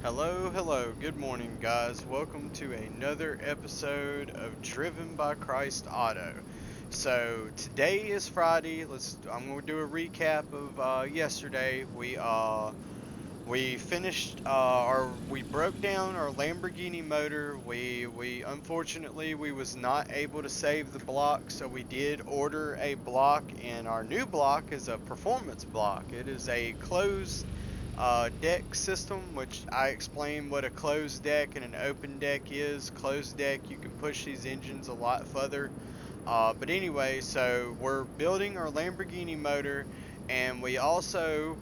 Hello, good morning, guys. Welcome to another episode of Driven by Christ Auto. So today is Friday. I'm going to do a recap of yesterday. We finished we broke down our Lamborghini motor. We unfortunately we was not able to save the block, so we did order a block, and our new block is a performance block. It is a closed deck system, which I explained what a closed deck and an open deck is. Closed deck, you can push these engines a lot further. But anyway, so we're building our Lamborghini motor, and we also,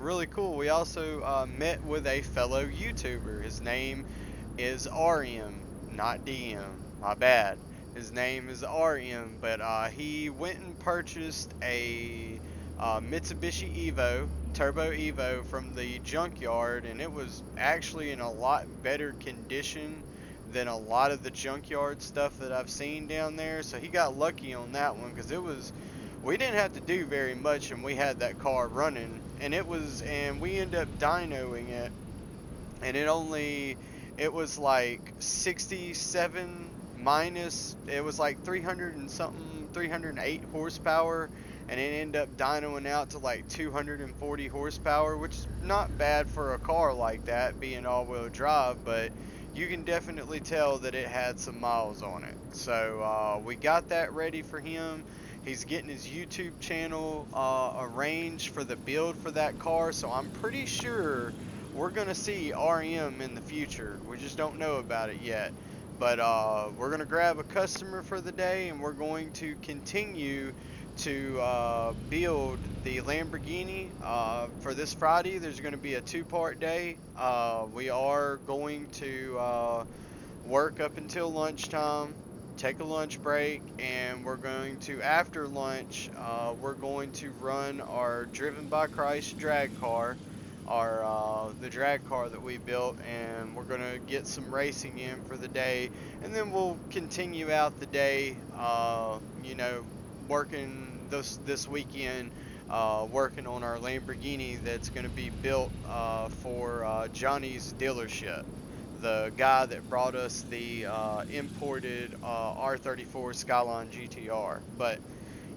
really cool, we also met with a fellow YouTuber. His name is RM, not DM, my bad. His name is RM, but he went and purchased a Mitsubishi Evo, Turbo Evo from the junkyard, and it was actually in a lot better condition than a lot of the junkyard stuff that I've seen down there. So he got lucky on that one because we didn't have to do very much, and we had that car running, and we ended up dynoing it, and it was like 67 minus, it was like 300 and something, 308 horsepower, and it ended up dynoing out to like 240 horsepower, which is not bad for a car like that being all-wheel drive, but you can definitely tell that it had some miles on it. So we got that ready for him. He's getting his YouTube channel arranged for the build for that car, so I'm pretty sure we're going to see RM in the future. We just don't know about it yet. But we're going to grab a customer for the day, and we're going to continue to build the Lamborghini. For this Friday, there's going to be a two-part day. We are going to work up until lunchtime, take a lunch break, and we're going to, after lunch, we're going to run our Driven by Christ drag car, the drag car that we built, and we're going to get some racing in for the day, and then we'll continue out the day, working this weekend, working on our Lamborghini that's going to be built for Johnny's dealership, the guy that brought us the imported R34 Skyline GTR. But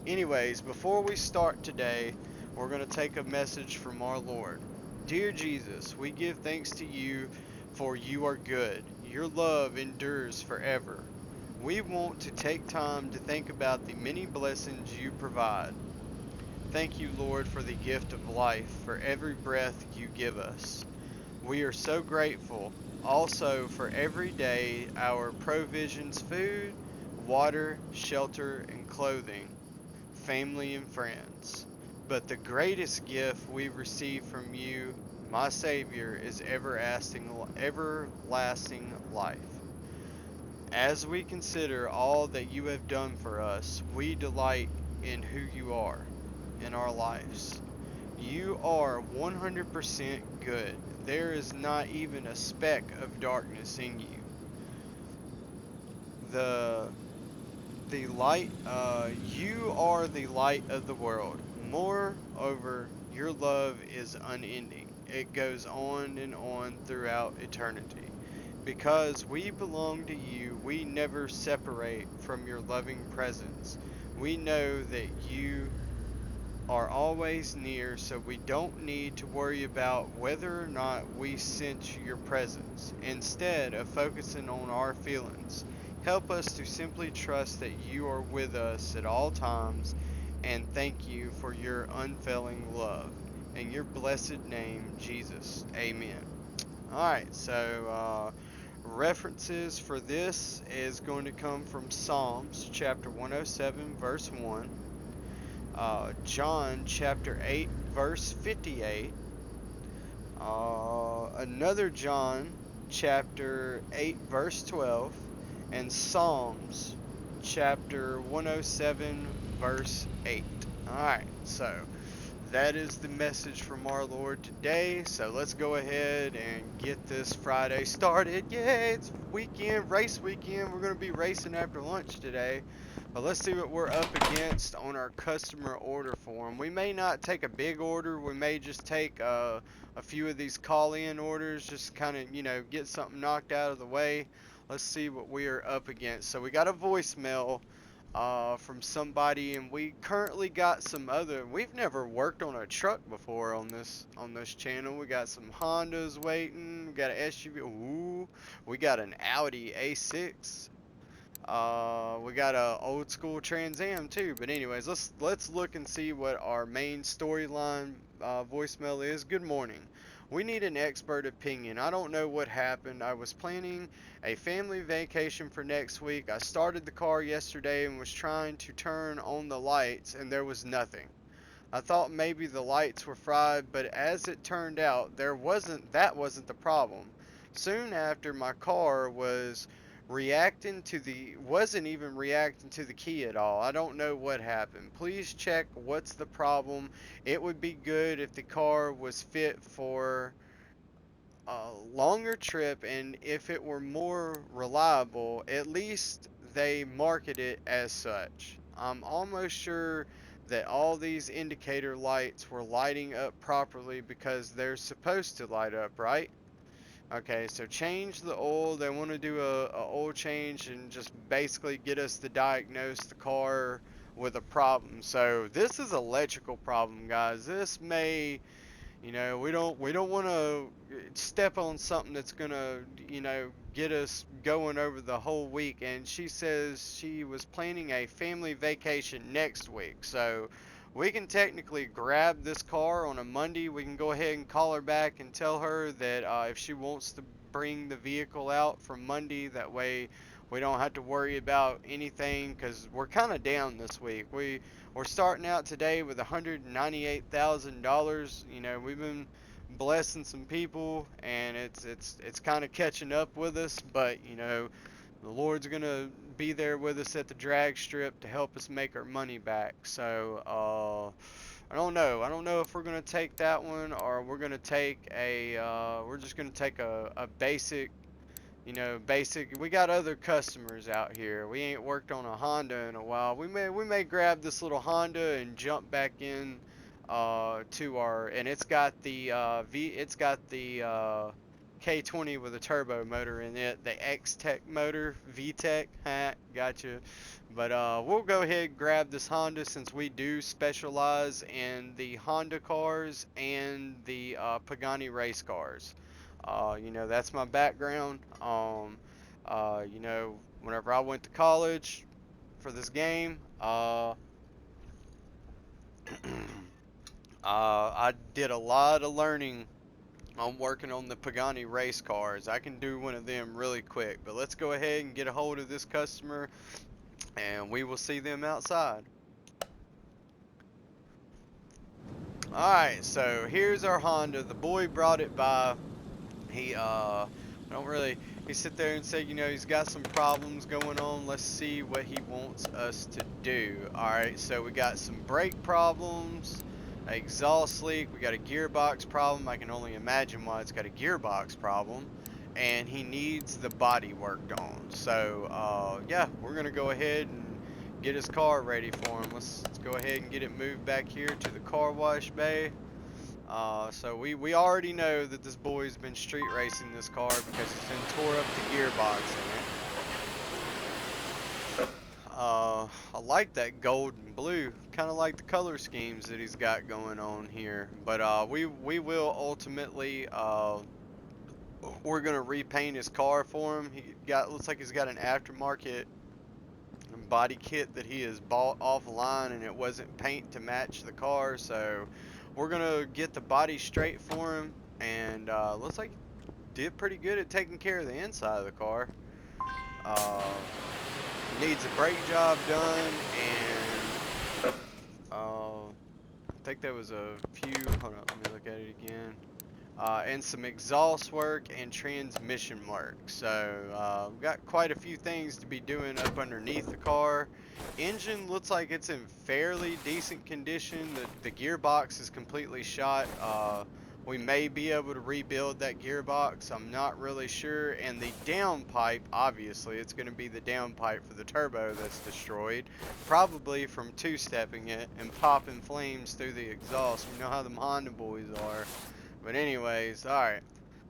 anyways, before we start today, we're going to take a message from our Lord. Dear Jesus, we give thanks to you, for you are good. Your love endures forever. We want to take time to think about the many blessings you provide. Thank you, Lord, for the gift of life, for every breath you give us. We are so grateful also for every day our provisions, food, water, shelter, and clothing, family and friends. But the greatest gift we receive from you, my Savior, is everlasting life. As we consider all that you have done for us, we delight in who you are in our lives. You are 100% good. There is not even a speck of darkness in you. The light, you are the light of the world. Moreover, your love is unending. It goes on and on throughout eternity. Because we belong to you, we never separate from your loving presence. We know that you are always near, so we don't need to worry about whether or not we sense your presence. Instead of focusing on our feelings, help us to simply trust that you are with us at all times, and thank you for your unfailing love. In your blessed name, Jesus. Amen. Alright, so references for this is going to come from Psalms chapter 107, verse 1. John chapter 8 verse 58, another John chapter 8 verse 12, and Psalms chapter 107 verse 8. Alright, so that is the message from our Lord today. So let's go ahead and get this Friday started. Yay, it's weekend, race weekend. We're going to be racing after lunch today. But let's see what we're up against on our customer order form. We may not take a big order. We may just take a few of these call-in orders, just kind of, you know, get something knocked out of the way. Let's see what we are up against. So we got a voicemail from somebody, and we currently got some other. We've never worked on a truck before on this channel. We got some Hondas waiting. We got an SUV. Ooh, we got an Audi A6. We got a old school Trans Am too. But anyways, let's look and see what our main storyline voicemail is. Good morning. We need an expert opinion. I don't know what happened. I was planning a family vacation for next week. I started the car yesterday and was trying to turn on the lights, and there was nothing. I thought maybe the lights were fried, but as it turned out, that wasn't the problem. Soon after, my car wasn't even reacting to the key at all. I don't know what happened. Please check what's the problem. It would be good if the car was fit for a longer trip, and if it were more reliable, at least they market it as such. I'm almost sure that all these indicator lights were lighting up properly because they're supposed to light up, right? Okay, so change the oil. They want to do a oil change and just basically get us to diagnose the car with a problem. So this is electrical problem, guys. This may, you know, we don't want to step on something that's gonna, you know, get us going over the whole week. And she says she was planning a family vacation next week, so we can technically grab this car on a Monday. We can go ahead and call her back and tell her that if she wants to bring the vehicle out for Monday, that way we don't have to worry about anything, because we're kind of down this week. We're starting out today with $198,000. You know, we've been blessing some people, and it's kind of catching up with us. But you know, the Lord's gonna be there with us at the drag strip to help us make our money back. So I don't know. I don't know if we're gonna take that one, or we're gonna take we're just gonna take a basic. You know, basic. We got other customers out here. We ain't worked on a Honda in a while. We may grab this little Honda and jump back in to our, and it's got the K20 with a turbo motor in it, the X-Tech motor, V-Tech. Ha, gotcha. But we'll go ahead and grab this Honda, since we do specialize in the Honda cars and the Pagani race cars. You know, that's my background. You know, whenever I went to college for this game, I did a lot of learning on working on the Pagani race cars. I can do one of them really quick, but let's go ahead and get a hold of this customer, and we will see them outside. Alright, so here's our Honda. The boy brought it by. He don't really, he sit there and say, you know, he's got some problems going on. Let's see what he wants us to do. Alright, so we got some brake problems, exhaust leak, we got a gearbox problem. I can only imagine why it's got a gearbox problem. And he needs the body worked on. So yeah, we're gonna go ahead and get his car ready for him. Let's go ahead and get it moved back here to the car wash bay. So we already know that this boy's been street racing this car, because he's been tore up the gearbox in it. I like that gold and blue, kind of like the color schemes that he's got going on here. But we will ultimately we're gonna repaint his car for him. Looks like he's got an aftermarket body kit that he has bought offline, and it wasn't paint to match the car, so we're gonna get the body straight for him. And looks like he did pretty good at taking care of the inside of the car. Needs a brake job done, and I think there was a few, hold on, let me look at it again. And some exhaust work and transmission work. So we've got quite a few things to be doing up underneath the car. Engine looks like it's in fairly decent condition. The gearbox is completely shot. We may be able to rebuild that gearbox. I'm not really sure. And the downpipe, obviously, it's going to be the downpipe for the turbo that's destroyed. Probably from two-stepping it and popping flames through the exhaust. You know how them Honda boys are. But anyways, alright.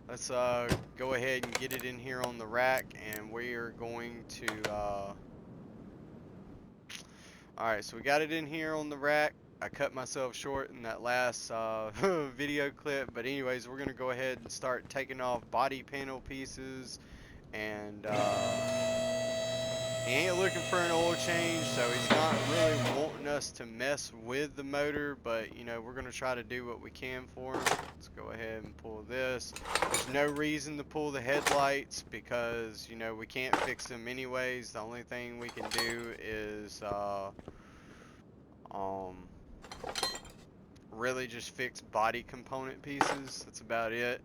Let's go ahead and get it in here on the rack. And we are going to... Alright, so we got it in here on the rack. I cut myself short in that last video clip, but anyways, we're going to go ahead and start taking off body panel pieces, and he ain't looking for an oil change, so he's not really wanting us to mess with the motor, but, you know, we're going to try to do what we can for him. Let's go ahead and pull this. There's no reason to pull the headlights because, you know, we can't fix them anyways. The only thing we can do is, really just fix body component pieces. That's about it.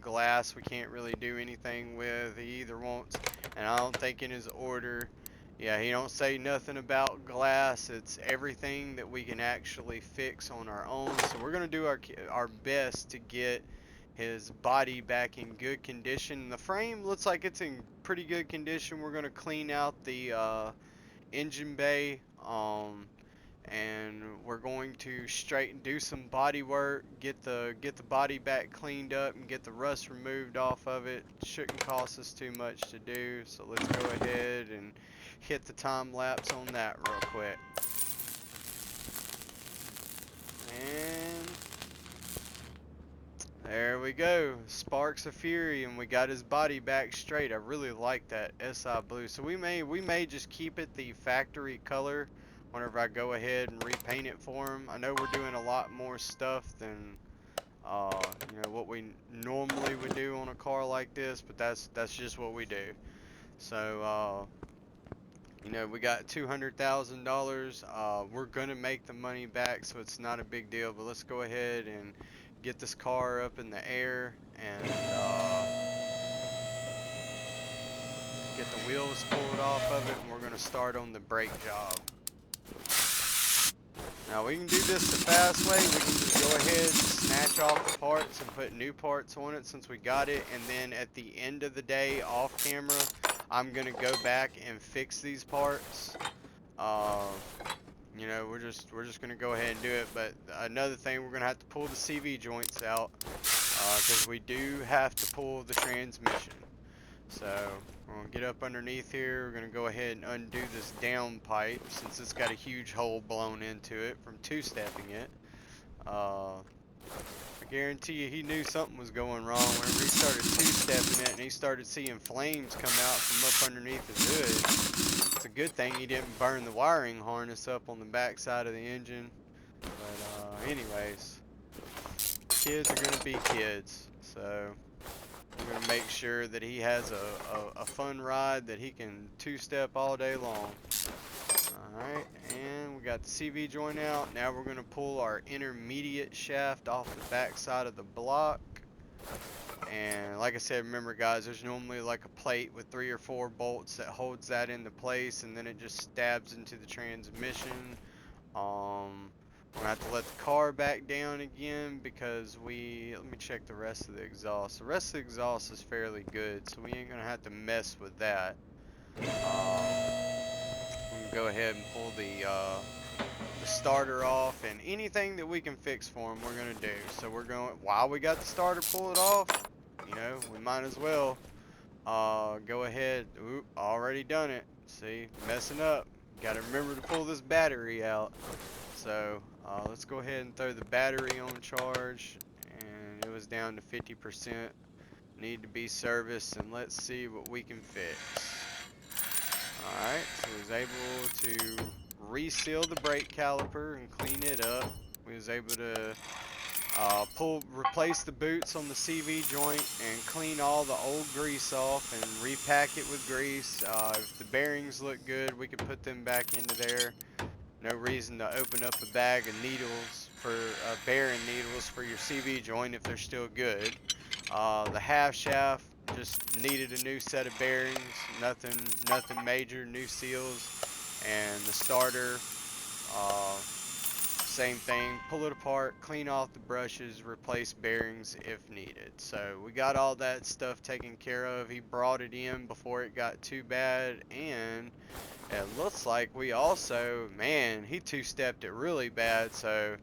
Glass we can't really do anything with. He either wants, and I don't think in his order, yeah, he don't say nothing about glass. It's everything that we can actually fix on our own. So we're gonna do our best to get his body back in good condition. The frame looks like it's in pretty good condition. We're gonna clean out the engine bay, and we're going to do some body work, get the body back cleaned up and get the rust removed off of it. Shouldn't cost us too much to do, so let's go ahead and hit the time lapse on that real quick. And there we go, sparks of fury, and we got his body back straight. I really like that SI blue, so we may just keep it the factory color whenever I go ahead and repaint it for him. I know we're doing a lot more stuff than you know, what we normally would do on a car like this, but that's just what we do. So you know, we got $200,000. We're gonna make the money back, so it's not a big deal. But let's go ahead and get this car up in the air and get the wheels pulled off of it, and we're gonna start on the brake job. Now we can do this the fast way. We can just go ahead and snatch off the parts and put new parts on it since we got it, and then at the end of the day, off camera, I'm gonna go back and fix these parts. You know, we're just gonna go ahead and do it. But another thing, we're gonna have to pull the CV joints out because we do have to pull the transmission. So we're gonna get up underneath here. We're gonna go ahead and undo this down pipe since it's got a huge hole blown into it from two-stepping it. I guarantee you he knew something was going wrong whenever he started two-stepping it and he started seeing flames come out from up underneath his hood. It's a good thing he didn't burn the wiring harness up on the back side of the engine. But anyways, kids are gonna be kids, so we're going to make sure that he has a fun ride that he can two-step all day long. Alright, and we got the CV joint out. Now we're going to pull our intermediate shaft off the back side of the block. And like I said, remember guys, there's normally like a plate with 3 or 4 bolts that holds that into place, and then it just stabs into the transmission. We're gonna have to let the car back down again because let me check the rest of the exhaust. The rest of the exhaust is fairly good, so we ain't gonna have to mess with that. We can go ahead and pull the starter off, and anything that we can fix for him, we're gonna do. So we're going, while we got the starter pulled off, you know, we might as well go ahead. Oop, already done it. See, messing up. Gotta remember to pull this battery out. So let's go ahead and throw the battery on charge, and it was down to 50%. Need to be serviced, and let's see what we can fix. Alright, so we was able to reseal the brake caliper and clean it up. We was able to replace the boots on the CV joint and clean all the old grease off and repack it with grease. If the bearings look good, we can put them back into there. No reason to open up a bag of needles for bearing needles for your CV joint if they're still good. The half shaft just needed a new set of bearings, nothing major, new seals, and the starter same thing, pull it apart, clean off the brushes, replace bearings if needed. So we got all that stuff taken care of. He brought it in before it got too bad, and it looks like we also, man, he two-stepped it really bad. So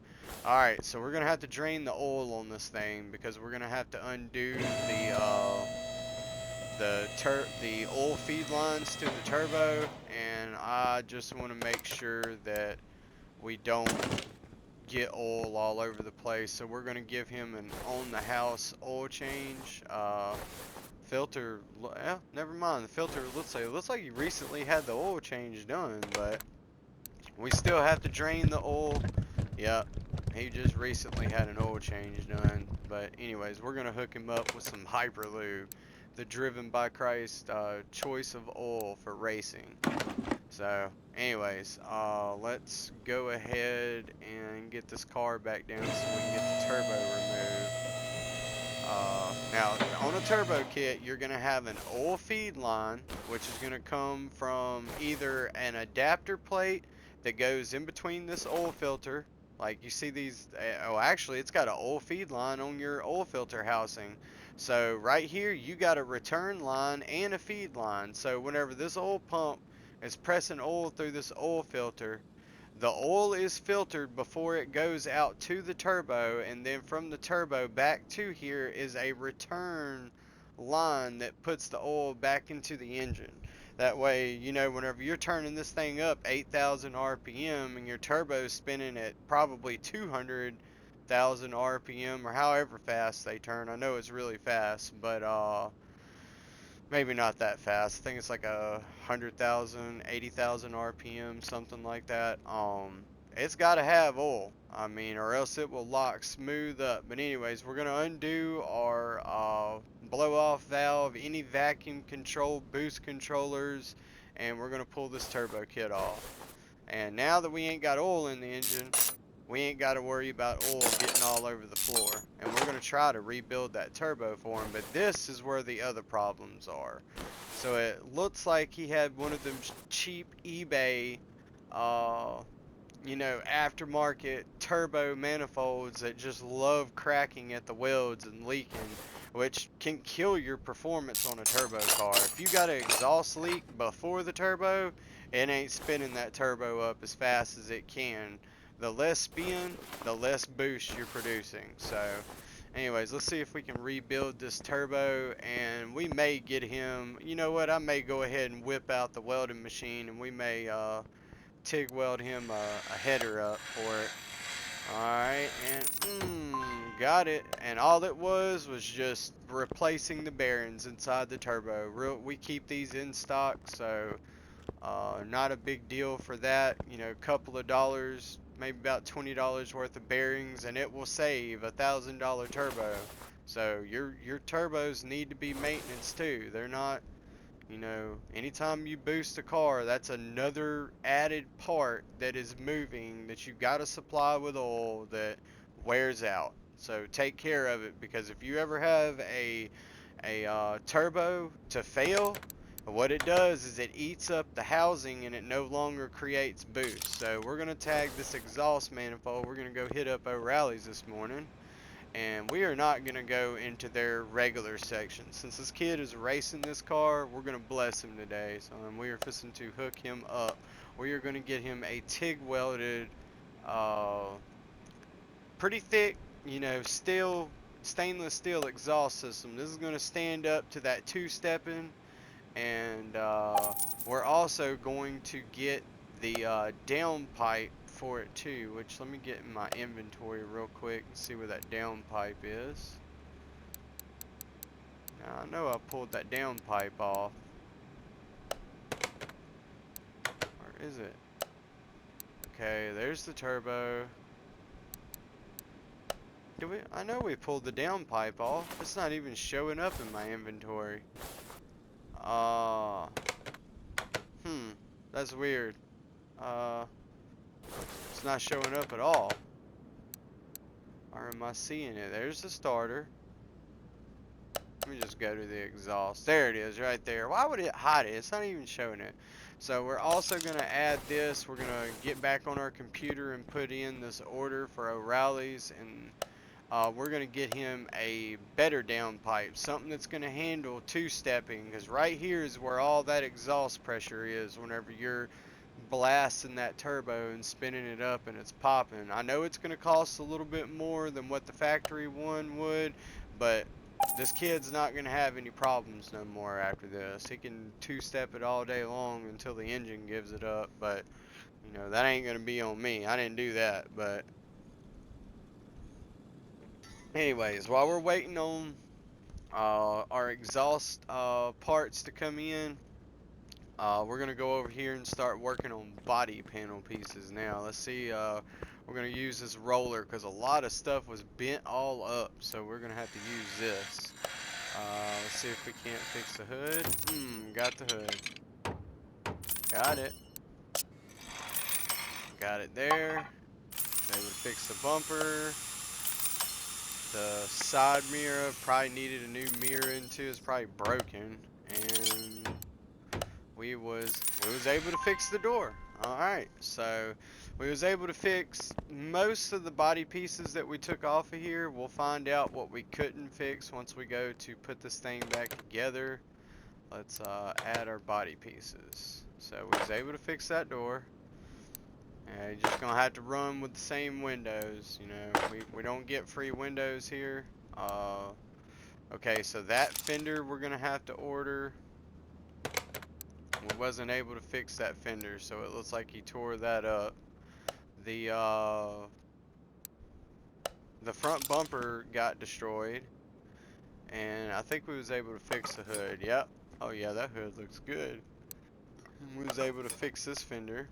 alright, so we're gonna have to drain the oil on this thing, because we're gonna have to undo the oil feed lines to the turbo, and I just want to make sure that we don't get oil all over the place. So we're going to give him an on the house oil change. Filter, never mind, the filter looks like he recently had the oil change done, but we still have to drain the oil. Yep, he just recently had an oil change done. But anyways, we're going to hook him up with some Hyperlube, the Driven by Christ choice of oil for racing. So anyways, let's go ahead and get this car back down so we can get the turbo removed. Now, on a turbo kit, you're going to have an oil feed line, which is going to come from either an adapter plate that goes in between this oil filter. Like you see these, oh actually it's got an oil feed line on your oil filter housing. So right here you got a return line and a feed line. So whenever this oil pump is pressing oil through this oil filter, the oil is filtered before it goes out to the turbo, and then from the turbo back to here is a return line that puts the oil back into the engine. That way, you know, whenever you're turning this thing up 8,000 RPM and your turbo's spinning at probably 200,000 RPM or however fast they turn. I know it's really fast, but maybe not that fast. I think it's like 100,000, 80,000 RPM, something like that. It's got to have oil. I mean, or else it will lock smooth up. But anyways, we're gonna undo our blow-off valve, any vacuum control, boost controllers, and we're gonna pull this turbo kit off. And now that we ain't got oil in the engine, we ain't got to worry about oil getting all over the floor. And we're going to try to rebuild that turbo for him, but this is where the other problems are. So it looks like he had one of them cheap eBay, you know, aftermarket turbo manifolds that just love cracking at the welds and leaking, which can kill your performance on a turbo car. If you got an exhaust leak before the turbo, it ain't spinning that turbo up as fast as it can. The less spin, the less boost you're producing. So anyways, let's see if we can rebuild this turbo, and we may get him, you know what, I may go ahead and whip out the welding machine, and we may TIG weld him a header up for it. Alright, and got it. And all it was just replacing the bearings inside the turbo. We keep these in stock, so not a big deal for that. You know, a couple of dollars, maybe about $20 worth of bearings, and it will save $1,000 turbo. So your turbos need to be maintenance too. They're not, you know, anytime you boost a car, that's another added part that is moving that you've got to supply with oil that wears out. So take care of it, because if you ever have a turbo to fail, what it does is it eats up the housing and it no longer creates boost. So we're going to tag this exhaust manifold. We're going to go hit up O'Reilly's this morning, and we are not going to go into their regular section. Since this kid is racing this car, we're going to bless him today. So we are fixing to hook him up. We are going to get him a TIG welded, pretty thick, you know, stainless steel exhaust system. This is going to stand up to that two-stepping. And we're also going to get the down pipe for it too, which let me get in my inventory real quick and see where that down pipe is. Now I know I pulled that down pipe off. Where is it? Okay, there's the turbo. I know we pulled the down pipe off. It's not even showing up in my inventory. That's weird. It's not showing up at all. Or am I seeing it? There's the starter. Let me just go to the exhaust. There it is, right there. Why would it hide it? It's not even showing it. So we're also going to add this. We're going to get back on our computer and put in this order for O'Reilly's, and we're going to get him a better downpipe, something that's going to handle two-stepping, because right here is where all that exhaust pressure is whenever you're blasting that turbo and spinning it up and it's popping. I know it's going to cost a little bit more than what the factory one would, but this kid's not going to have any problems no more after this. He can two-step it all day long until the engine gives it up, but you know, that ain't going to be on me. I didn't do that, but anyways, while we're waiting on our exhaust parts to come in, we're going to go over here and start working on body panel pieces now. Let's see, we're going to use this roller because a lot of stuff was bent all up, so we're going to have to use this. Let's see if we can't fix the hood. Got the hood. Got it. Got it there. Able to fix the bumper. The side mirror probably needed a new mirror into. It's probably broken, and we was able to fix the door. All right, so we was able to fix most of the body pieces that we took off of here. We'll find out what we couldn't fix once we go to put this thing back together. Let's add our body pieces. So we was able to fix that door. You're just gonna have to run with the same windows. You know, we don't get free windows here. Okay, so that fender we're gonna have to order. We wasn't able to fix that fender, so it looks like he tore that up. The front bumper got destroyed, and I think we was able to fix the hood. Yep. Oh yeah, that hood looks good. We was able to fix this fender.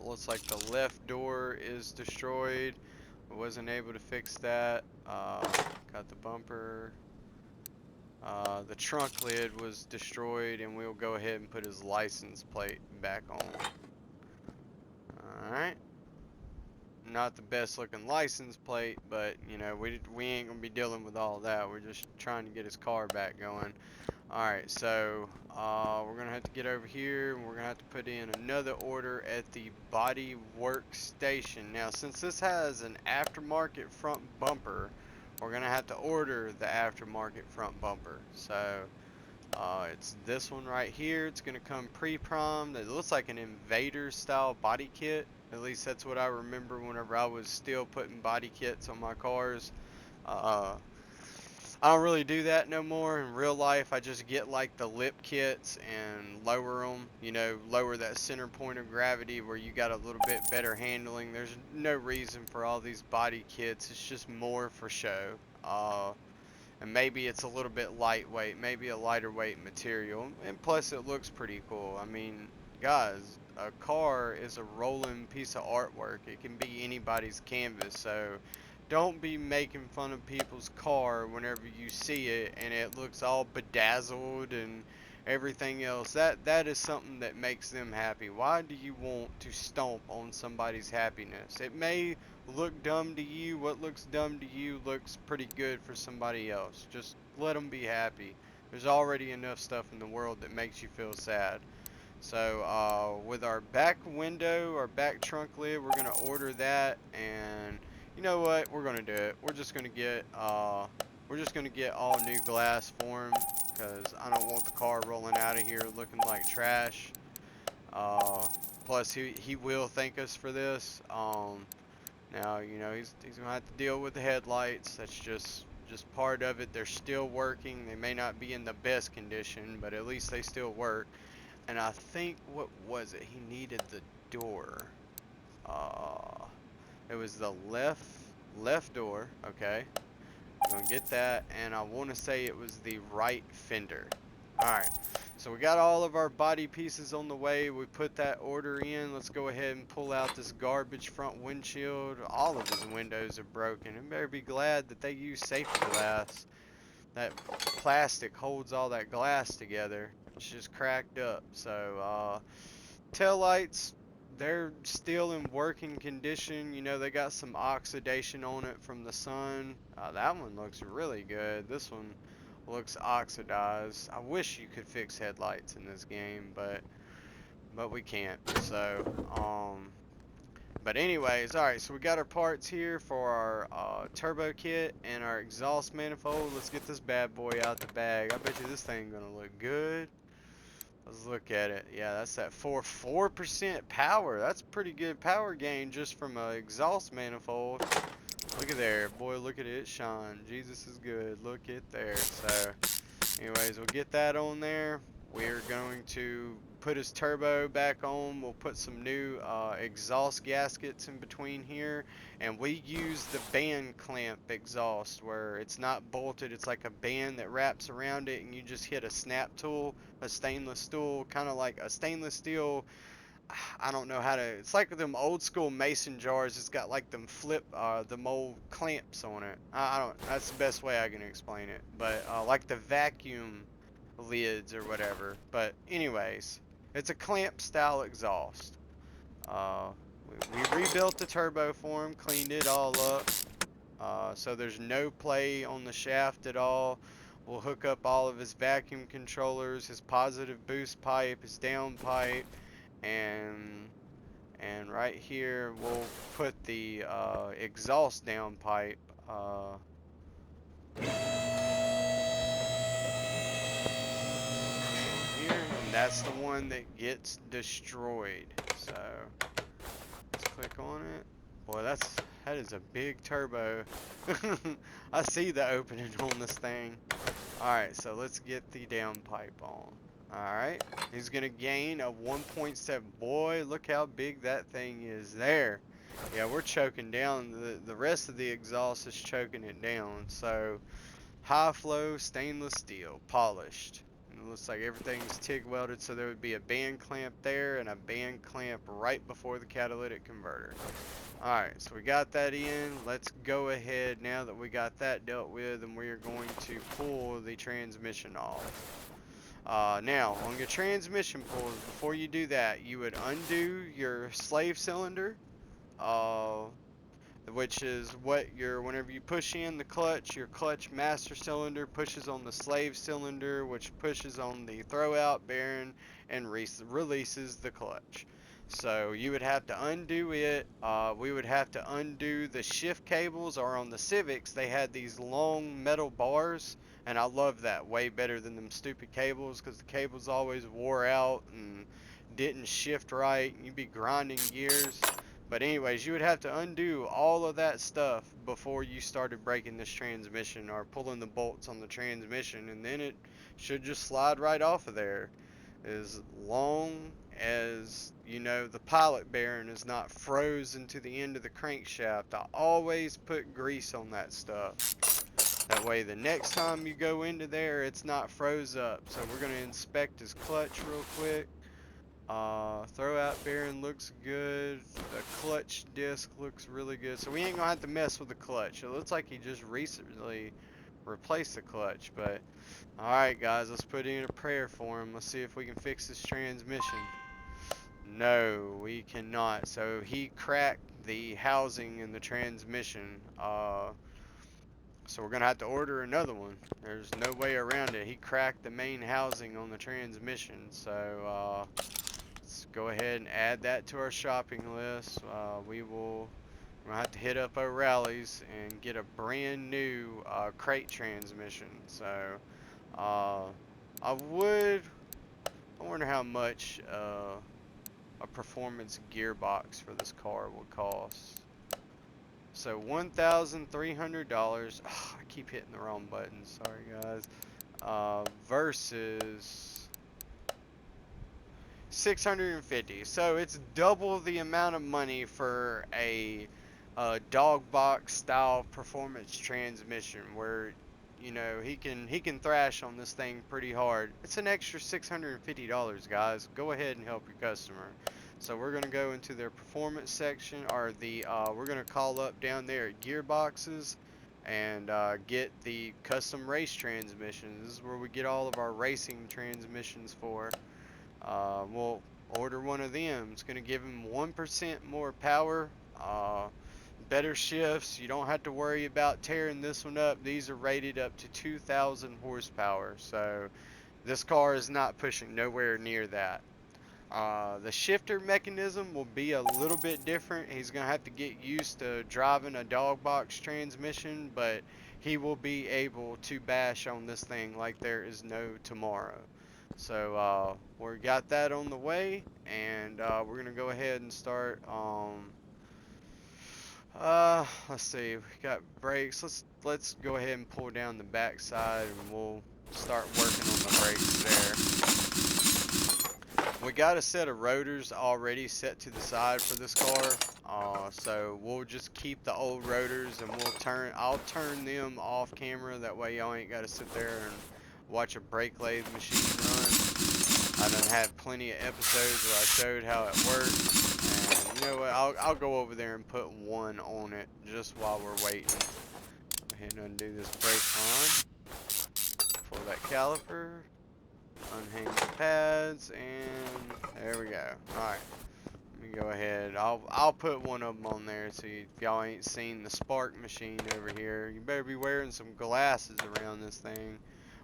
Looks like the left door is destroyed. I wasn't able to fix that. Got the bumper. The trunk lid was destroyed, and we'll go ahead and put his license plate back on. Alright. Not the best looking license plate, but you know, we ain't gonna be dealing with all that. We're just trying to get his car back going. Alright, so we're gonna have to get over here, and we're gonna have to put in another order at the body workstation. Now, since this has an aftermarket front bumper, we're gonna have to order the aftermarket front bumper. So it's this one right here. It's gonna come pre-primed. It looks like an Invader style body kit. At least that's what I remember whenever I was still putting body kits on my cars. I don't really do that no more. In real life, I just get like the lip kits and lower them, you know, lower that center point of gravity where you got a little bit better handling. There's no reason for all these body kits. It's just more for show. And maybe it's a little bit lightweight, maybe a lighter weight material, and plus it looks pretty cool. I mean, guys, a car is a rolling piece of artwork. It can be anybody's canvas, so don't be making fun of people's car whenever you see it and it looks all bedazzled and everything else. That is something that makes them happy. Why do you want to stomp on somebody's happiness? It may look dumb to you. What looks dumb to you looks pretty good for somebody else. Just let them be happy. There's already enough stuff in the world that makes you feel sad. So with our back window, our back trunk lid, we're gonna order that, and you know what? We're gonna do it. We're just gonna get all new glass for him, because I don't want the car rolling out of here looking like trash. Plus he will thank us for this. Now, you know, he's gonna have to deal with the headlights. That's just part of it. They're still working. They may not be in the best condition, but at least they still work. And I think, what was it? He needed the door. It was the left door. Okay, I'm gonna get that, and I want to say it was the right fender. All right, so we got all of our body pieces on the way. We put that order in. Let's go ahead and pull out this garbage front windshield. All of his windows are broken, and better be glad that they use safety glass. That plastic holds all that glass together. It's just cracked up. So tail lights, they're still in working condition. You know, they got some oxidation on it from the sun. That one looks really good. This one looks oxidized. I wish you could fix headlights in this game, but we can't. So, but anyways, alright, so we got our parts here for our turbo kit and our exhaust manifold. Let's get this bad boy out the bag. I bet you this thing gonna look good. Let's look at it. Yeah, that's that 4% power. That's pretty good power gain just from a exhaust manifold. Look at there. Boy, look at it shine. Jesus is good. Look at there. So, anyways, we'll get that on there. We're going to put his turbo back on. We'll put some new exhaust gaskets in between here. And we use the band clamp exhaust where it's not bolted. It's like a band that wraps around it and you just hit a snap tool, a stainless tool, kind of like a stainless steel. I don't know how to, it's like them old school mason jars. It's got like them them old clamps on it. I don't, that's the best way I can explain it. But like the vacuum lids or whatever. But anyways, it's a clamp style exhaust. Uh, we rebuilt the turbo for him, cleaned it all up. So there's no play on the shaft at all. We'll hook up all of his vacuum controllers, his positive boost pipe, his down pipe, and right here we'll put the exhaust down pipe here, and that's the one that gets destroyed. So let's click on it. Boy, that is a big turbo. I see the opening on this thing. Alright, so let's get the down pipe on. Alright, he's gonna gain a 1.7. Boy, look how big that thing is there. Yeah, we're choking down. The rest of the exhaust is choking it down. So, high flow stainless steel, polished. And it looks like everything's TIG welded, so there would be a band clamp there and a band clamp right before the catalytic converter. Alright, so we got that in. Let's go ahead now that we got that dealt with, and we are going to pull the transmission off. Now, on your transmission pulls, before you do that, you would undo your slave cylinder, which is what whenever you push in the clutch, your clutch master cylinder pushes on the slave cylinder, which pushes on the throwout bearing and releases the clutch. So you would have to undo it. We would have to undo the shift cables, or on the Civics, they had these long metal bars, and I love that way better than them stupid cables, because the cables always wore out and didn't shift right, and you'd be grinding gears. But anyways, you would have to undo all of that stuff before you started breaking this transmission or pulling the bolts on the transmission, and then it should just slide right off of there. As long as, you know, the pilot bearing is not frozen to the end of the crankshaft. I always put grease on that stuff. That way the next time you go into there, it's not froze up. So we're going to inspect his clutch real quick. Throwout bearing looks good. The clutch disc looks really good. So we ain't gonna have to mess with the clutch. It looks like he just recently replaced the clutch. But alright guys, let's put in a prayer for him. Let's see if we can fix this transmission. No, we cannot. So he cracked the housing in the transmission. So we're gonna have to order another one. There's no way around it. He cracked the main housing on the transmission. So let's go ahead and add that to our shopping list. We're gonna have to hit up O'Reilly's and get a brand new crate transmission. So I wonder how much a performance gearbox for this car would cost. So $1,300. Oh, I keep hitting the wrong button. Sorry guys. Versus 650. So it's double the amount of money for a dog box style performance transmission, where you know he can thrash on this thing pretty hard. It's an extra $650, guys. Go ahead and help your customer. So we're gonna go into their performance section, or we're gonna call up down there at gearboxes and get the custom race transmissions. This is where we get all of our racing transmissions for. We'll order one of them. It's going to give him 1% more power, better shifts. You don't have to worry about tearing this one up. These are rated up to 2,000 horsepower, so this car is not pushing nowhere near that. The shifter mechanism will be a little bit different. He's going to have to get used to driving a dog box transmission, but he will be able to bash on this thing like there is no tomorrow. So we got that on the way, and we're going to go ahead and start. Let's see. We got brakes. Let's go ahead and pull down the backside, and we'll start working on the brakes there. We got a set of rotors already set to the side for this car, so we'll just keep the old rotors, and I'll turn them off camera. That way y'all ain't got to sit there and watch a brake lathe machine run. I done had plenty of episodes where I showed how it works, and you know what, I'll go over there and put one on it just while we're waiting. Go ahead and undo this brake line, pull that caliper, unhang the pads, and there we go. Alright, let me go ahead. I'll put one of them on there so if y'all ain't seen the spark machine over here. You better be wearing some glasses around this thing.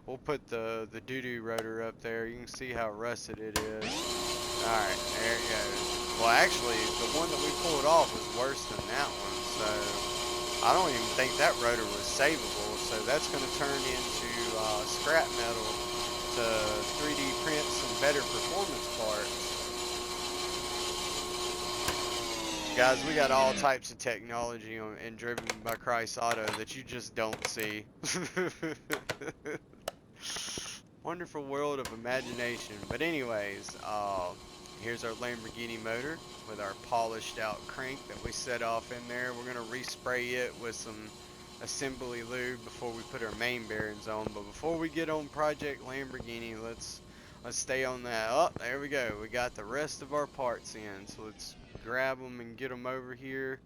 We'll put the doo-doo rotor up there. You can see how rusted it is. Alright, there it goes. Well, actually, the one that we pulled off was worse than that one, so I don't even think that rotor was savable, so that's going to turn into scrap metal to 3D print some better performance parts. Guys, we got all types of technology in Driven by Christ Auto that you just don't see. Wonderful world of imagination. But anyways, here's our Lamborghini motor with our polished out crank that we set off in there. We're going to respray it with some assembly lube before we put our main bearings on. But before we get on Project Lamborghini, let's stay on that. Oh, there we go. We got the rest of our parts in. So let's grab them and get them over here.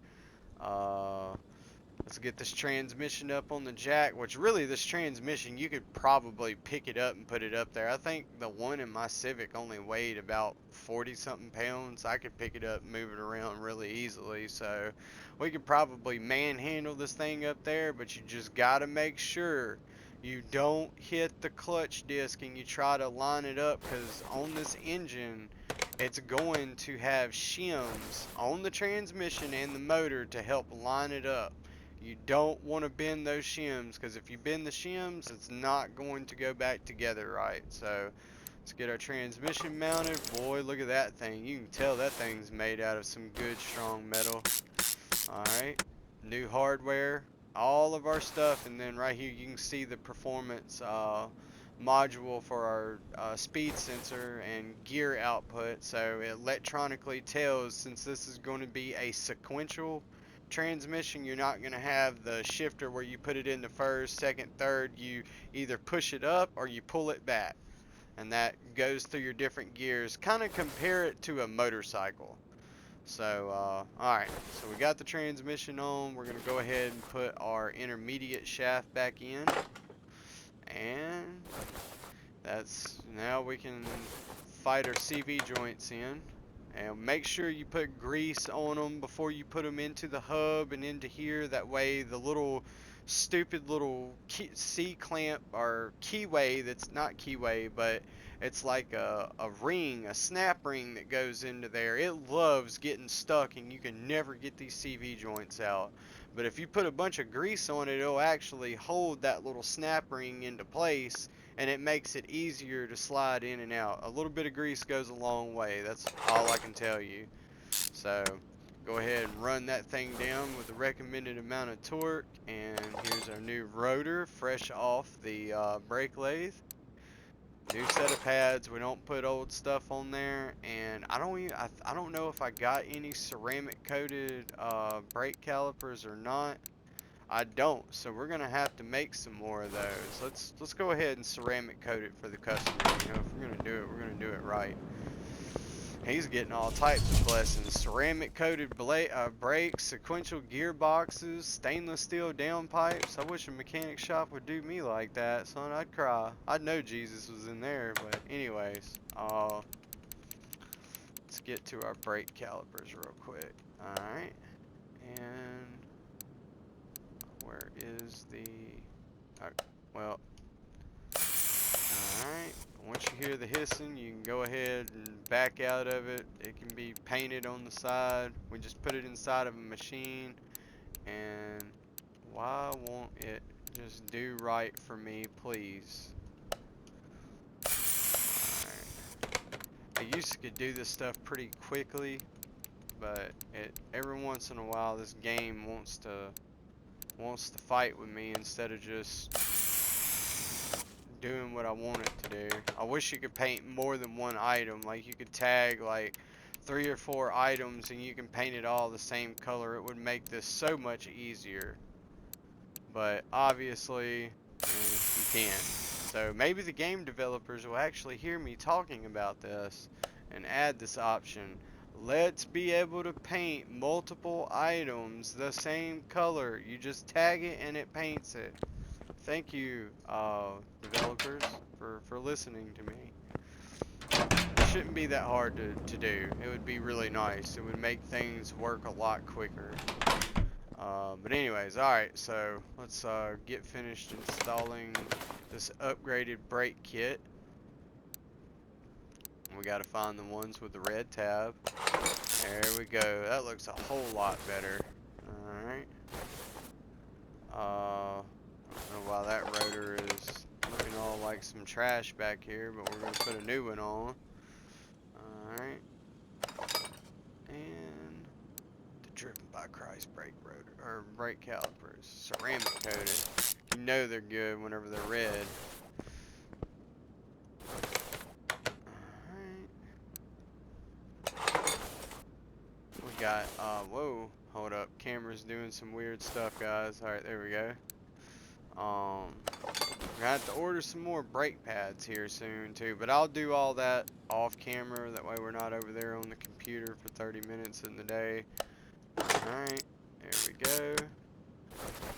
Let's get this transmission up on the jack, which really this transmission, you could probably pick it up and put it up there. I think the one in my Civic only weighed about 40 something pounds. I could pick it up and move it around really easily, so we could probably manhandle this thing up there, but you just gotta make sure you don't hit the clutch disc and you try to line it up, because on this engine it's going to have shims on the transmission and the motor to help line it up. You don't want to bend those shims, because if you bend the shims, it's not going to go back together right. So let's get our transmission mounted. Boy, look at that thing. You can tell that thing's made out of some good strong metal. Alright, new hardware, all of our stuff, and then right here you can see the performance module for our speed sensor and gear output. So it electronically tells, since this is going to be a sequential transmission, you're not going to have the shifter where you put it into first, second, third. You either push it up or you pull it back, and that goes through your different gears. Kind of compare it to a motorcycle. So alright, so we got the transmission on. We're going to go ahead and put our intermediate shaft back in, and that's, now we can fight our CV joints in. And make sure you put grease on them before you put them into the hub and into here. That way the little stupid little C-clamp or keyway, that's not keyway, but it's like a ring, a snap ring that goes into there. It loves getting stuck, and you can never get these CV joints out. But if you put a bunch of grease on it, it'll actually hold that little snap ring into place, and it makes it easier to slide in and out. A little bit of grease goes a long way. That's all I can tell you. So go ahead and run that thing down with the recommended amount of torque. And here's our new rotor, fresh off the brake lathe. New set of pads. We don't put old stuff on there, and I don't know if I got any ceramic coated brake calipers or not. I don't, so we're gonna have to make some more of those. Let's go ahead and ceramic coat it for the customer. You know, if we're gonna do it, we're gonna do it right. He's getting all types of blessings: ceramic coated brakes, sequential gearboxes, stainless steel downpipes. I wish a mechanic shop would do me like that, son. I'd cry. I'd know Jesus was in there, but anyways, get to our brake calipers real quick. Alright. And where is the... well, alright. Once you hear the hissing, you can go ahead and back out of it. It can be painted on the side. We just put it inside of a machine. And why won't it just do right for me, please? I used to could do this stuff pretty quickly, but every once in a while this game wants to fight with me instead of just doing what I want it to do. I wish you could paint more than one item. Like you could tag like 3 or 4 items and you can paint it all the same color. It would make this so much easier. But obviously you can't. So maybe the game developers will actually hear me talking about this and add this option. Let's be able to paint multiple items the same color. You just tag it and it paints it. Thank you, developers, for listening to me. It shouldn't be that hard to do. It would be really nice. It would make things work a lot quicker. But anyways, alright, so let's get finished installing this upgraded brake kit. We gotta find the ones with the red tab. There we go. That looks a whole lot better. Alright. I don't know why that rotor is looking all like some trash back here, but we're gonna put a new one on. Alright. And the DrivenByChrist brake rotor, or brake calipers, ceramic coated. You know they're good whenever they're red. Alright. We got, whoa, hold up. Camera's doing some weird stuff, guys. Alright, there we go. We're gonna have to order some more brake pads here soon too, but I'll do all that off camera. That way we're not over there on the computer for 30 minutes in the day. Alright, there we go.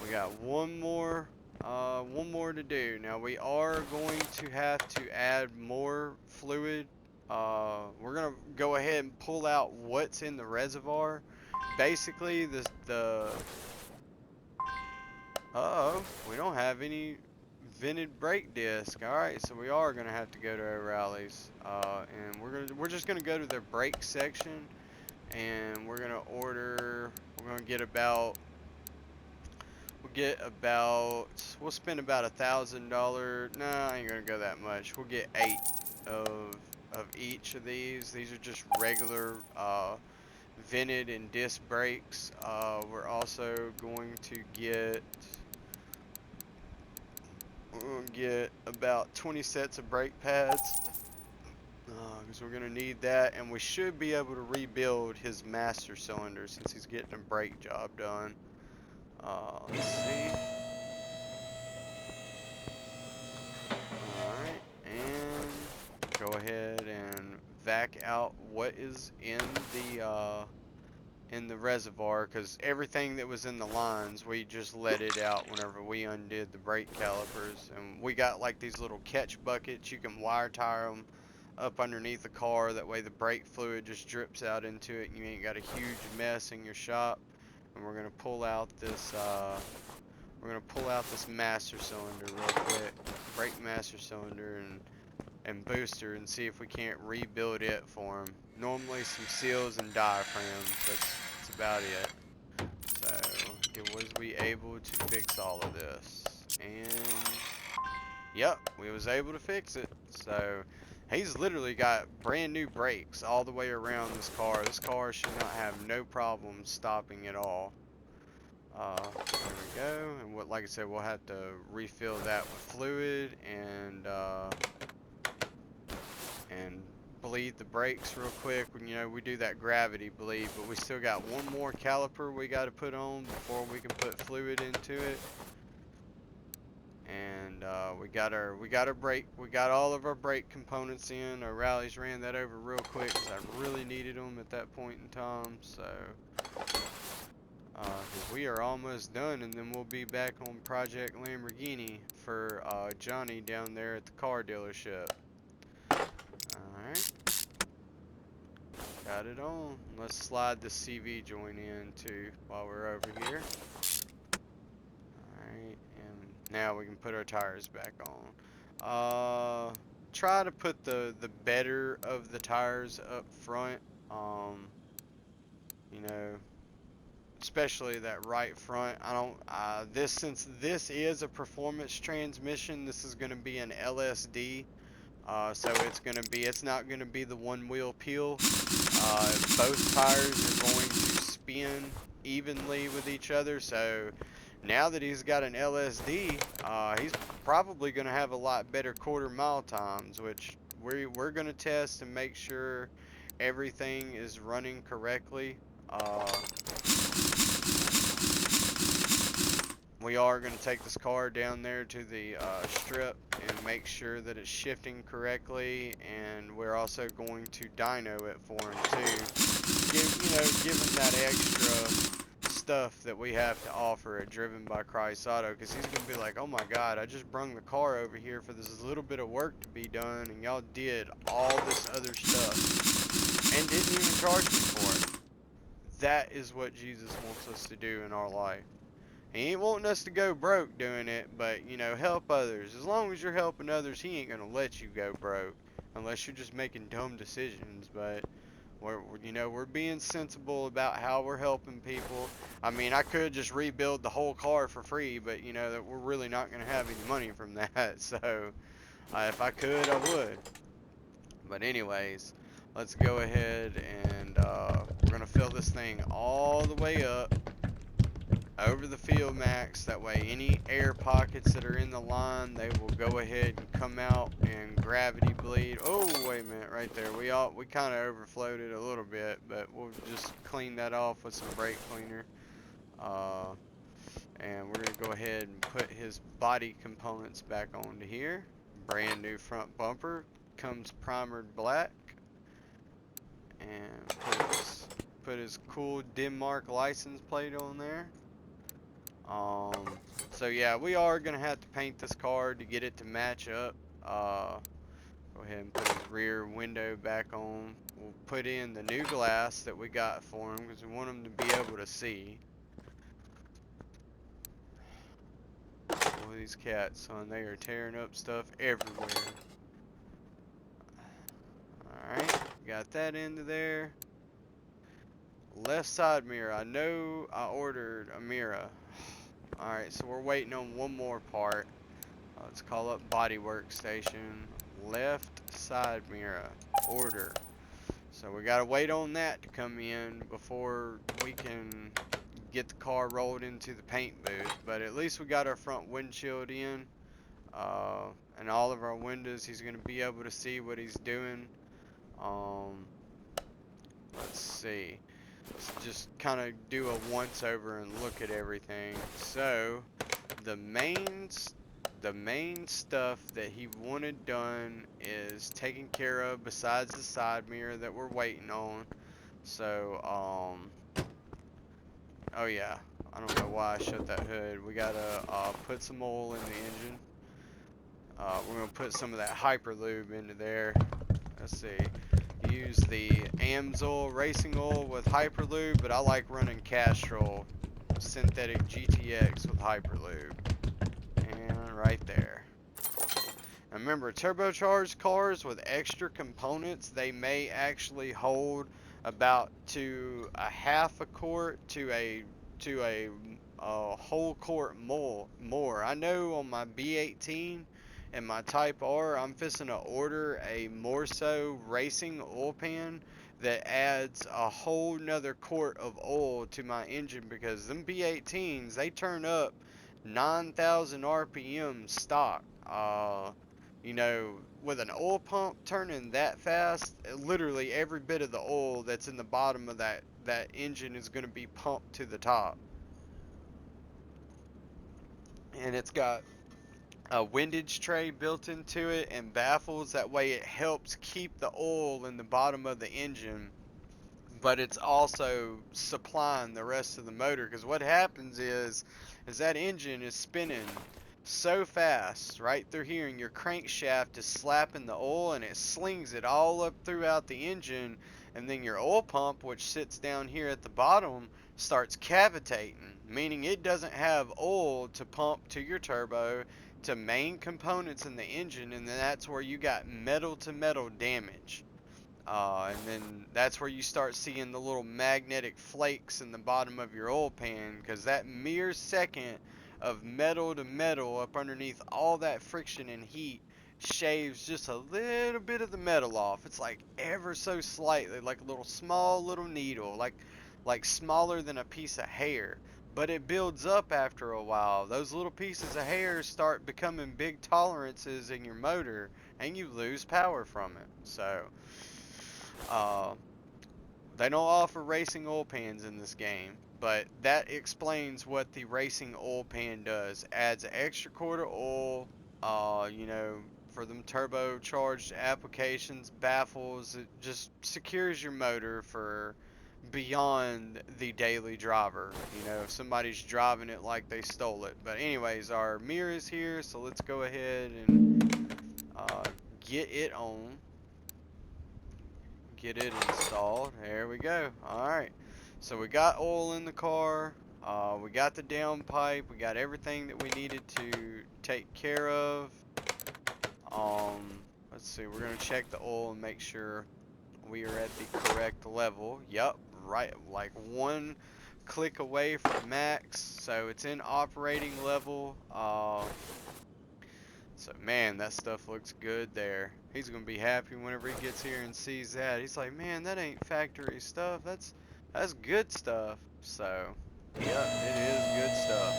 We got one more to do. Now we are going to have to add more fluid. We're gonna go ahead and pull out what's in the reservoir. Basically, uh-oh, we don't have any vented brake disc. Alright, so we are gonna have to go to O'Reilly's. And we're just gonna go to their brake section and we're gonna get about we'll spend about $1,000. Nah, I ain't gonna go that much. We'll get 8 of each of these. These are just regular vented and disc brakes. We're also going to get about 20 sets of brake pads because we're going to need that, and we should be able to rebuild his master cylinder since he's getting a brake job done. Let's see. Alright, and go ahead and vac out what is in the reservoir, because everything that was in the lines, we just let it out whenever we undid the brake calipers. And we got like these little catch buckets. You can wire tie them up underneath the car. That way the brake fluid just drips out into it and you ain't got a huge mess in your shop. And we're gonna pull out this master cylinder real quick, brake master cylinder and booster, and see if we can't rebuild it for him. Normally some seals and diaphragms, that's about it. So, was we able to fix all of this? And, yep, we was able to fix it. So, he's literally got brand new brakes all the way around this car. This car should not have no problem stopping at all. There we go. And like I said, we'll have to refill that with fluid and bleed the brakes real quick. You know, we do that gravity bleed, but we still got one more caliper we got to put on before we can put fluid into it. And we got all of our brake components in. O'Reilly's ran that over real quick because I really needed them at that point in time. So because we are almost done, and then we'll be back on Project Lamborghini for Johnny down there at the car dealership. Alright. Got it on. Let's slide the CV joint in too while we're over here. Alright, and now we can put our tires back on. Try to put the better of the tires up front. You know, especially that right front. I don't, since this is a performance transmission, this is going to be an LSD. So it's not going to be the one wheel peel. Both tires are going to spin evenly with each other. So now that he's got an LSD, he's probably going to have a lot better quarter mile times, which we're going to test and make sure everything is running correctly. We are going to take this car down there to the strip and make sure that it's shifting correctly, and we're also going to dyno it for him too. Give him that extra stuff that we have to offer at DrivenByChrist Auto, because he's going to be like, oh my god, I just brung the car over here for this little bit of work to be done, and y'all did all this other stuff and didn't even charge me for it. That is what Jesus wants us to do in our life. He ain't wanting us to go broke doing it, but, help others. As long as you're helping others, he ain't going to let you go broke. Unless you're just making dumb decisions, but we're being sensible about how we're helping people. I mean, I could just rebuild the whole car for free, but, that we're really not going to have any money from that. So, if I could, I would. But anyways, let's go ahead and we're going to fill this thing all the way up over the field max. That way any air pockets that are in the line, they will go ahead and come out and gravity bleed. Oh, wait a minute, right there. We kind of overflowed it a little bit, but we'll just clean that off with some brake cleaner. And we're going to go ahead and put his body components back onto here. Brand new front bumper, comes primered black. And put his cool Denmark license plate on there. So yeah, we are gonna have to paint this car to get it to match up. Go ahead and put his rear window back on. We'll put in the new glass that we got for him because we want him to be able to see. All these cats, son, they are tearing up stuff everywhere. Alright, got that into there. Left side mirror, I know I ordered a mirror. Alright, so we're waiting on one more part. Let's call up body workstation. Left side mirror. Order. So we gotta wait on that to come in before we can get the car rolled into the paint booth. But at least we got our front windshield in. And all of our windows, he's gonna be able to see what he's doing. Let's see. Let's just kind of do a once over and look at everything. So the main stuff that he wanted done is taken care of besides the side mirror that we're waiting on. So oh yeah, I don't know why I shut that hood. We gotta put some oil in the engine. We're gonna put some of that hyperlube into there. Let's see. Use the Amsoil racing oil with hyperlube, but I like running Castrol synthetic GTX with hyperlube. And right there. Now remember, turbocharged cars with extra components, they may actually hold about to a half a quart to a whole quart more. I know on my B18 and my Type R, I'm fixing to order a Morso racing oil pan that adds a whole nother quart of oil to my engine, because them B18s, they turn up 9,000 RPM stock. With an oil pump turning that fast, literally every bit of the oil that's in the bottom of that engine is going to be pumped to the top. And it's got a windage tray built into it and baffles. That way it helps keep the oil in the bottom of the engine, but it's also supplying the rest of the motor, because what happens is that engine is spinning so fast right through here, and your crankshaft is slapping the oil and it slings it all up throughout the engine, and then your oil pump, which sits down here at the bottom, starts cavitating, meaning it doesn't have oil to pump to your turbo, to main components in the engine, and then that's where you got metal to metal damage. And then that's where you start seeing the little magnetic flakes in the bottom of your oil pan, because that mere second of metal to metal up underneath all that friction and heat shaves just a little bit of the metal off. It's like ever so slightly, like a little small little needle, like smaller than a piece of hair. But it builds up after a while. Those little pieces of hair start becoming big tolerances in your motor, and you lose power from it. So uh, they don't offer racing oil pans in this game, but that explains what the racing oil pan does. Adds an extra quart of oil, you know, for them turbocharged applications, baffles. It just secures your motor for beyond the daily driver. You know, if somebody's driving it like they stole it. But anyways, our mirror is here, so let's go ahead and get it on. Get it installed. There we go. Alright, so we got oil in the car, we got the downpipe, we got everything that we needed to take care of. Let's see, we're gonna check the oil and make sure we are at the correct level. Yep, right, like one click away from max, so it's in operating level. So man, that stuff looks good there. He's gonna be happy whenever he gets here and sees that. He's like, man, that ain't factory stuff. That's good stuff. So yeah, it is good stuff.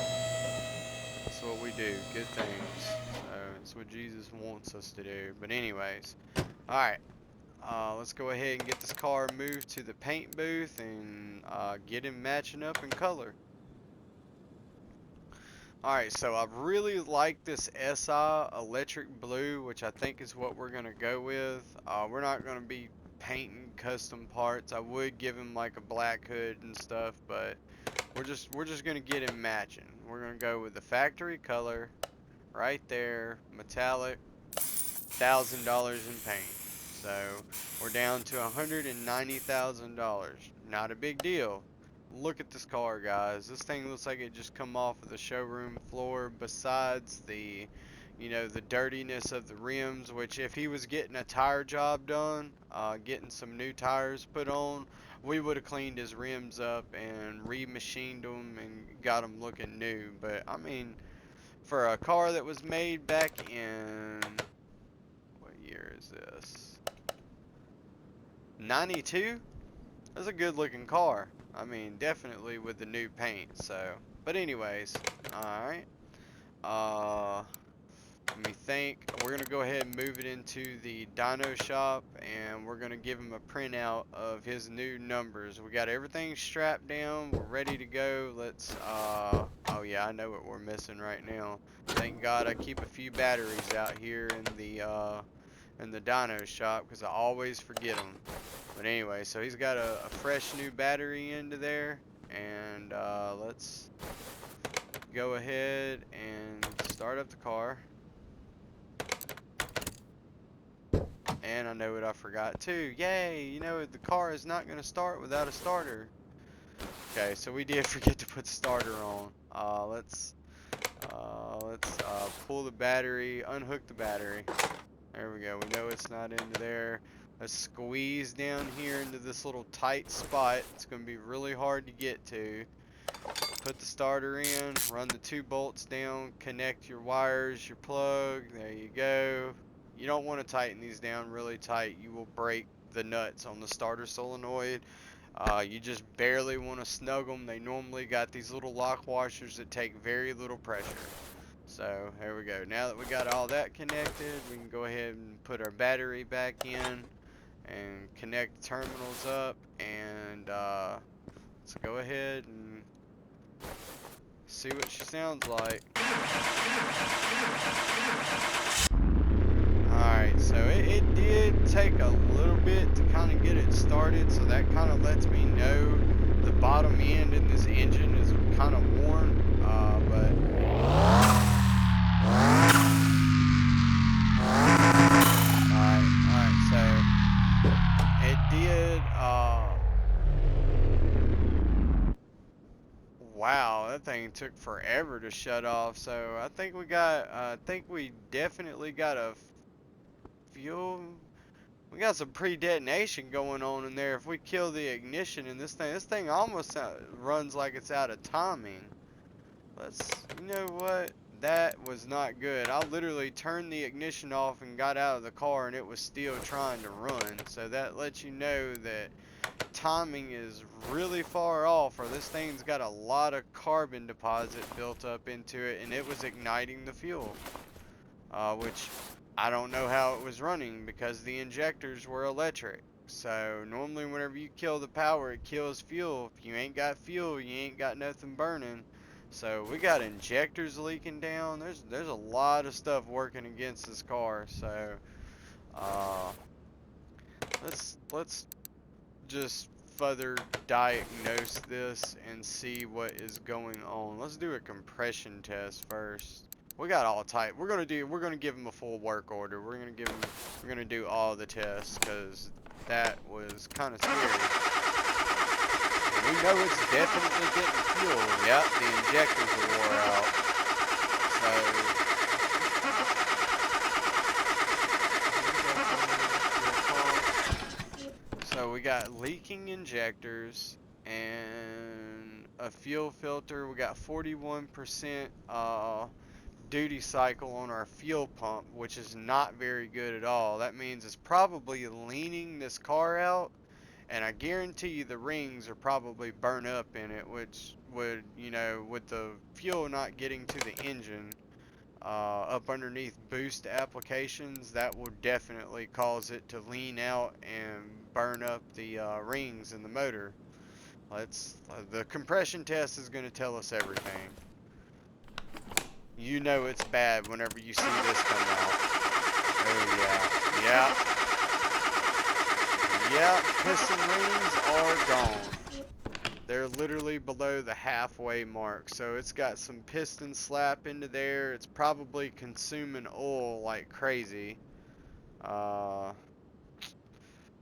That's what we do. Good things. So it's what Jesus wants us to do. But anyways, all right. Let's go ahead and get this car moved to the paint booth and get him matching up in color. Alright, so I really like this SI electric blue, which I think is what we're going to go with. We're not going to be painting custom parts. I would give him like a black hood and stuff, but we're just going to get him matching. We're going to go with the factory color right there, metallic, $1,000 in paint. So we're down to $190,000. Not a big deal. Look at this car, guys. This thing looks like it just come off of the showroom floor, besides the, you know, the dirtiness of the rims, which if he was getting a tire job done, getting some new tires put on, we would have cleaned his rims up and remachined them and got them looking new. But I mean, for a car that was made back in, what year is this? 92? That's a good looking car. I mean, definitely with the new paint. So, but anyways, alright. Let me think. We're going to go ahead and move it into the dyno shop, and we're going to give him a printout of his new numbers. We got everything strapped down. We're ready to go. Let's, oh yeah, I know what we're missing right now. Thank God I keep a few batteries out here in the dyno shop, because I always forget them. But anyway, so he's got a fresh new battery into there, and let's go ahead and start up the car. And I know what I forgot too. Yay! You know, the car is not going to start without a starter. Okay, so we did forget to put the starter on. Let's pull the battery, unhook the battery. There we go. We know it's not into there. Let's squeeze down here into this little tight spot. It's going to be really hard to get to. Put the starter in, run the 2 bolts down, connect your wires, your plug. There you go. You don't want to tighten these down really tight. You will break the nuts on the starter solenoid. You just barely want to snug them. They normally got these little lock washers that take very little pressure. So here we go. Now that we got all that connected, we can go ahead and put our battery back in and connect the terminals up, and let's go ahead and see what she sounds like. Alright, so it did take a little bit to kind of get it started, so that kind of lets me know the bottom end in this engine is kind of worn, but took forever to shut off. So I think we definitely got a fuel. We got some pre-detonation going on in there. If we kill the ignition in this thing almost runs like it's out of timing. You know what? That was not good. I literally turned the ignition off and got out of the car and it was still trying to run. So that lets you know that timing is really far off, or this thing's got a lot of carbon deposit built up into it and it was igniting the fuel. Which I don't know how it was running because the injectors were electric. So normally whenever you kill the power, it kills fuel. If you ain't got fuel, you ain't got nothing burning. So we got injectors leaking down. There's a lot of stuff working against this car. So let's just further diagnose this and see what is going on. Let's do a compression test first. We got all type. We're gonna give him a full work order. We're gonna do all the tests because that was kind of scary. We know it's definitely getting fuel. Yep, the injectors are wore out. So we got leaking injectors and a fuel filter. We got 41% duty cycle on our fuel pump, which is not very good at all. That means it's probably leaning this car out. And I guarantee you the rings are probably burnt up in it, which would, you know, with the fuel not getting to the engine, up underneath boost applications, that will definitely cause it to lean out and burn up the rings in the motor. The compression test is going to tell us everything. You know it's bad whenever you see this come out. Oh yeah, yeah. Yeah, piston rings are gone. They're literally below the halfway mark. So it's got some piston slap into there. It's probably consuming oil like crazy.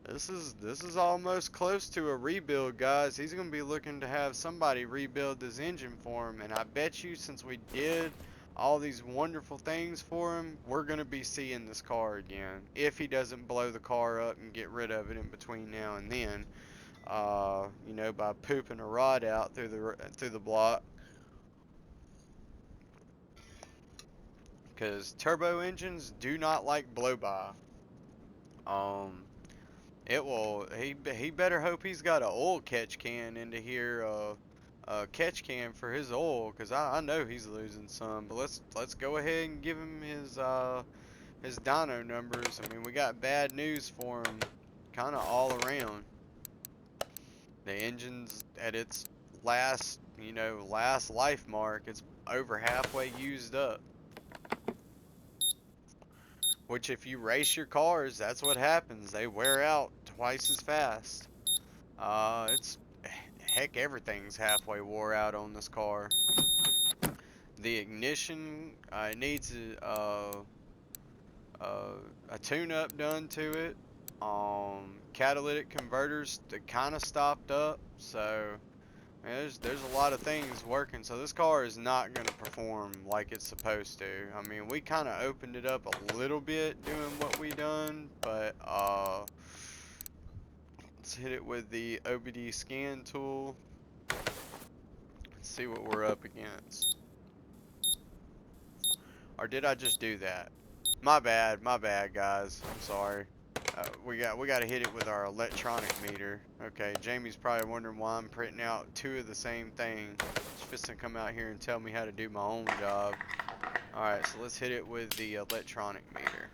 This is almost close to a rebuild, guys. He's gonna be looking to have somebody rebuild this engine for him, and I bet you since we did all these wonderful things for him, we're gonna be seeing this car again if he doesn't blow the car up and get rid of it in between now and then. You know, by pooping a rod out through the block, because turbo engines do not like blow by. It will. He better hope he's got an oil catch can into here. A catch can for his oil, because I know he's losing some. But let's go ahead and give him his dyno numbers. I mean, we got bad news for him, kind of all around. The engine's at its last life mark. It's over halfway used up. Which, if you race your cars, that's what happens. They wear out twice as fast. Heck, everything's halfway wore out on this car. The ignition needs a tune-up done to it. Catalytic converters kind of stopped up, so there's a lot of things working. So this car is not going to perform like it's supposed to. I mean, we kind of opened it up a little bit doing what we done, but let's hit it with the OBD scan tool. Let's see what we're up against. Or did I just do that? My bad, guys. I'm sorry. We got to hit it with our electronic meter. Okay, Jamie's probably wondering why I'm printing out two of the same thing. She's fixing to come out here and tell me how to do my own job. Alright, so let's hit it with the electronic meter.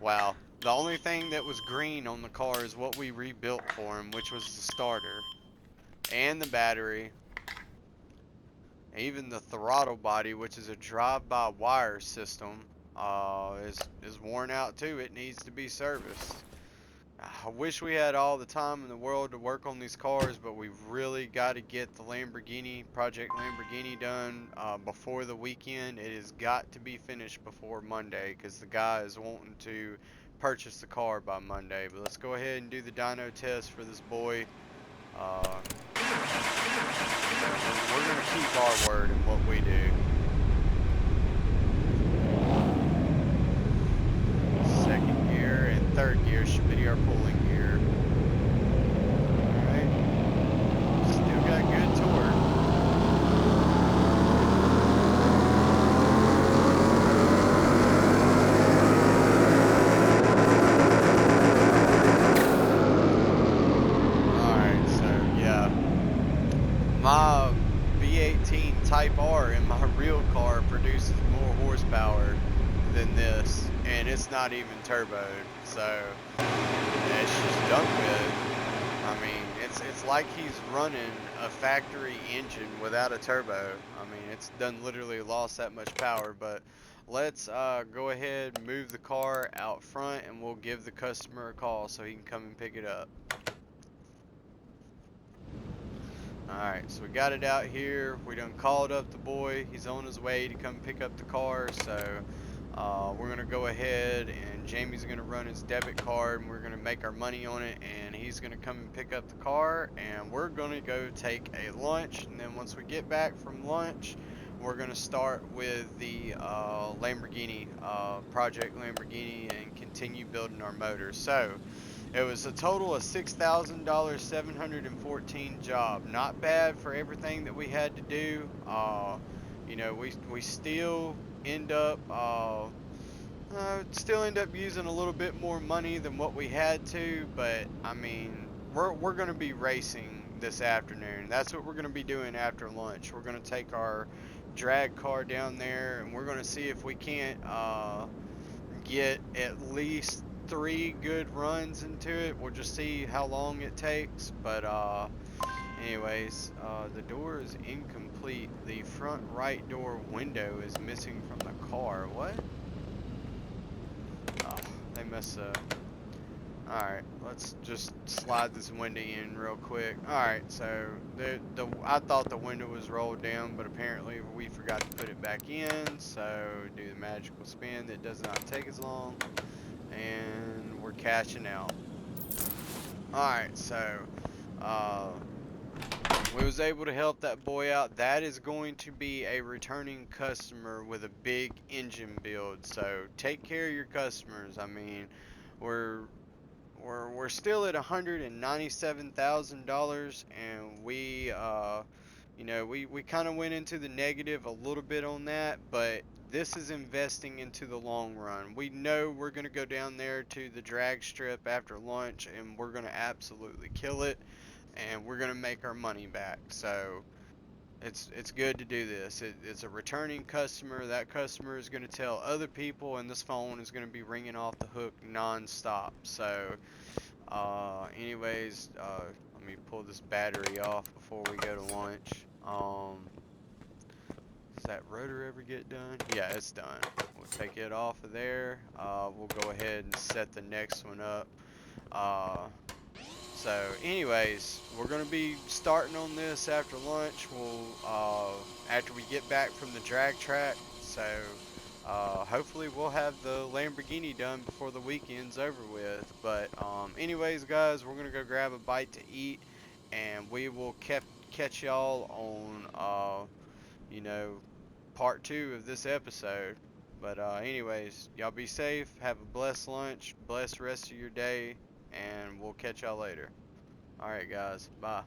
Wow, the only thing that was green on the car is what we rebuilt for him, which was the starter and the battery. Even the throttle body, which is a drive-by-wire system, is worn out too. It needs to be serviced. I wish we had all the time in the world to work on these cars, but we've really got to get the Project Lamborghini done before the weekend. It has got to be finished before Monday, because the guy is wanting to purchase the car by Monday. But let's go ahead and do the dyno test for this boy. We're going to keep our word in what we do. Second gear and third gear should be our pulling gear. Alright. Still got good torque. Alright, so yeah. My V18 Type R in my real car produces more horsepower than this, and it's not even turboed, so it's just done with. I mean, it's like he's running a factory engine without a turbo. I mean, it's done literally lost that much power. But let's go ahead and move the car out front, and we'll give the customer a call so he can come and pick it up. Alright, so we got it out here. We done called up the boy. He's on his way to come pick up the car. So we're going to go ahead, and Jamie's going to run his debit card, and we're going to make our money on it. And he's going to come and pick up the car, and we're going to go take a lunch. And then once we get back from lunch, we're going to start with the Lamborghini, Project Lamborghini, and continue building our motor. So it was a total of $6,000, 714 job. Not bad for everything that we had to do. You know, we still end up using a little bit more money than what we had to, but I mean, we're gonna be racing this afternoon. That's what we're gonna be doing after lunch. We're gonna take our drag car down there, and we're gonna see if we can't get at least 3 good runs into it. We'll just see how long it takes. But anyways, the door is incomplete. The front right door window is missing from the car. What? Oh, they must have. Alright, let's just slide this window in real quick. Alright, so I thought the window was rolled down, but apparently we forgot to put it back in. So do the magical spin. That does not take as long. And we're cashing out. Alright, so we was able to help that boy out. That is going to be a returning customer with a big engine build. So take care of your customers. I mean, we're still at $197,000, and we you know, we kind of went into the negative a little bit on that, but this is investing into the long run. We know we're going to go down there to the drag strip after lunch, and we're going to absolutely kill it, and we're going to make our money back. So it's good to do this. It's a returning customer. That customer is going to tell other people, and this phone is going to be ringing off the hook non-stop. So anyways, let me pull this battery off before we go to lunch. Does that rotor ever get done? Yeah, it's done. We'll take it off of there. We'll go ahead and set the next one up. So anyways, we're going to be starting on this after lunch. We'll after we get back from the drag track. So hopefully we'll have the Lamborghini done before the weekend's over with. But anyways, guys, we're going to go grab a bite to eat, and we will catch y'all on you know, part 2 of this episode. But anyways, y'all be safe, have a blessed lunch, blessed rest of your day, and we'll catch y'all later. Alright guys, bye.